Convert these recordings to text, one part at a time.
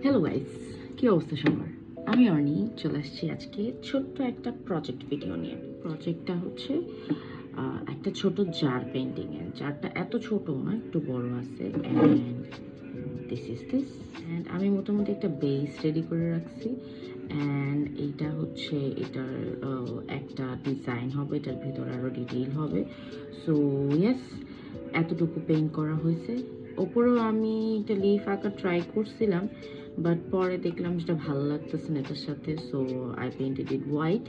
Hello guys, কি অবস্থা সবার? আমি অর্নি চলে আসছি আজকে ছোট্ট একটা প্রজেক্ট ভিডিও নিয়ে। প্রজেক্টটা হচ্ছে একটা ছোট জার পেন্টিং এর। জারটা এত ছোট না, একটু বড় আছে। অ্যান্ড দিস আমি মোটামুটি একটা বেস রেডি করে রাখছি। অ্যান্ড এইটা হচ্ছে এটার একটা ডিজাইন হবে, এটার ভিতরে আরও ডিটেইল হবে। সো ইয়েস, এতটুকু পেইন্ট করা হয়েছে। ওপরেও আমি একটা লিফ আঁকা ট্রাই করছিলাম, বাট পরে দেখলাম যেটা ভালো লাগতেছে না এটার সাথে। So I painted it white,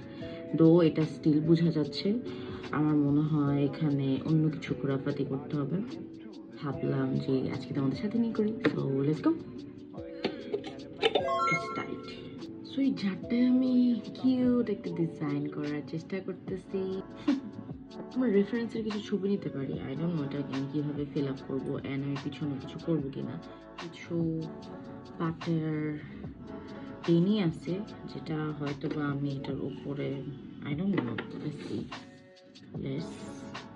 দো এটা স্টিল বোঝা যাচ্ছে। আমার মনে হয় এখানে অন্য কিছু খোরাফাতি করতে হবে। ভাবলাম যে আজকে তোমাদের সাথে নিয়ে করি। So let's go start. So এই জারটায় আমি কিউট একটা ডিজাইন করার চেষ্টা করতেছি। আমার রেফারেন্সের কিছু ছবি নিতে পারি। আই ডোন্ট নো এটা আমি কীভাবে ফিল আপ করবো, অ্যান্ড আমি পিছনে কিছু করবো কিনা। কিছু পাটের পেনি আছে যেটা হয়তো বা আমি এটার উপরে I don't know, let's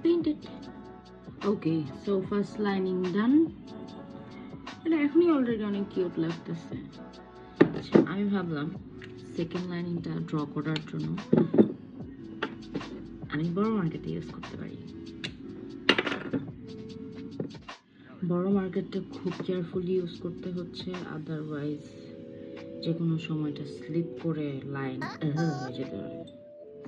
paint it. Okay, so first lining done. এটা এখনই অলরেডি অনেক কিউট লাগতেছে। আচ্ছা, আমি ভাবলাম সেকেন্ড লাইনিংটা ড্র করার জন্য আমি বড় মার্কেট ইউজ করতে পারি। বড় মার্কেটটা খুব কেয়ারফুলি ইউজ করতে হচ্ছে, আদারওয়াইজ যে কোনো সময়টা স্লিপ করে লাইন হয়ে যেতে পারে।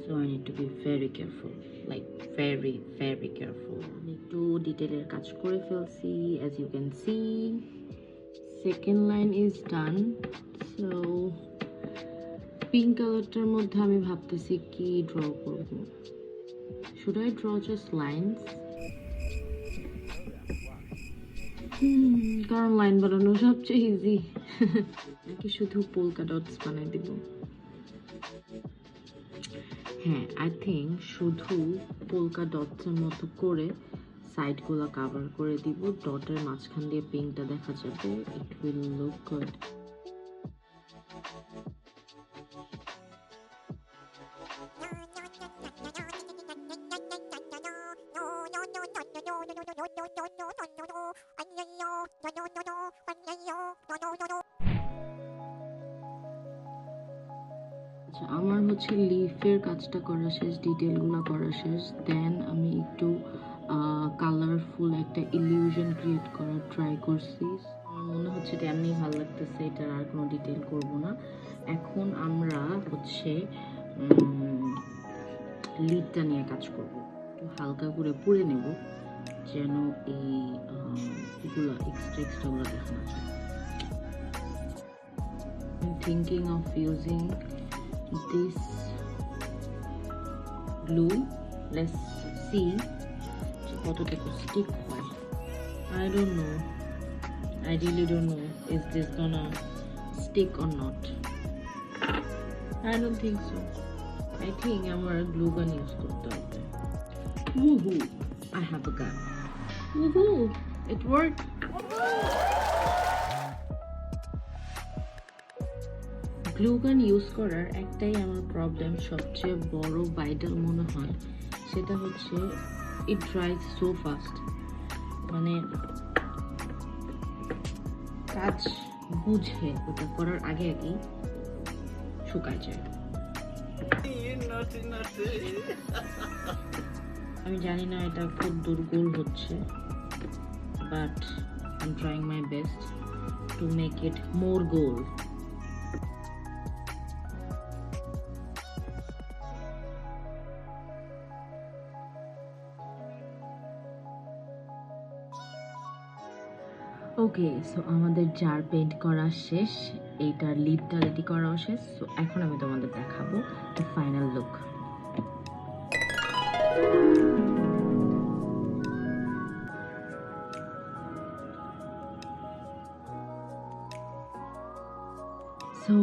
So I need to be very careful, like very very careful. একটু ডিটেলের কাজ করে ফেলছি, as you can see. Second line is done. So pink কালারটার মধ্যে আমি ভাবতেছি কি ড্র করব। Should I draw just lines? কারণ লাইন বানানো সবচেয়ে ইজি। নাকি শুধু পোলকা ডটস বানাই দিব? হ্যাঁ, আই থিঙ্ক শুধু পোলকা ডটসের মতো করে সাইডগুলো কাভার করে দিব। ডটের মাঝখান দিয়ে পিঙ্কটা দেখা যাবে। It will look good. আচ্ছা, আমার হচ্ছে লিফের কাজটা করা শেষ, ডিটেলগুলো করা শেষ। দেন আমি একটু কালারফুল একটা ইলিউশন ক্রিয়েট করার ট্রাই করছি। আমার মনে হচ্ছে এটা এমনি ভালো লাগতেছে, এটার আর কোনো ডিটেল করব না। এখন আমরা হচ্ছে লিডটা নিয়ে কাজ করব। একটু হালকা করে পুড়ে নেব যেন এগুলো এক্সট্রাগুলো দেখা না যায়। I'm thinking of using this glue. Let's see কতটুকু stick হয়. I don't know. I really don't know. Is this gonna stick or not? I don't think so. I think আমার glue gun use করতে হবে. Woohoo! I have a gun. Woohoo! It worked. Glue গান use করার একটাই আমার problem, সবচেয়ে বড় vital মনে হয়, সেটা হচ্ছে ইট ড্রাইজ সো ফাস্ট। মানে কাজ বুঝে ওটা করার আগে আগেই শুকায় যায়। আমি জানি না এটা খুব দুর্বল হচ্ছে, but I am trying my best to make it more goal. Okay, so আমাদের জার পেইন্ট করা শেষ, এইটার লিডটা রেডি করাও শেষ। সো এখন আমি তোমাদের দেখাবো দ্য ফাইনাল লুক। সো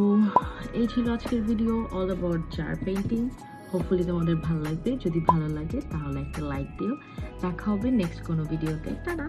এই ছিল আজকের video, all about jar painting. Hopefully তোমাদের ভালো লাগবে। যদি ভালো লাগে তাহলে একটা লাইক দিও। দেখা হবে নেক্সট কোনো ভিডিওতে। টাটা।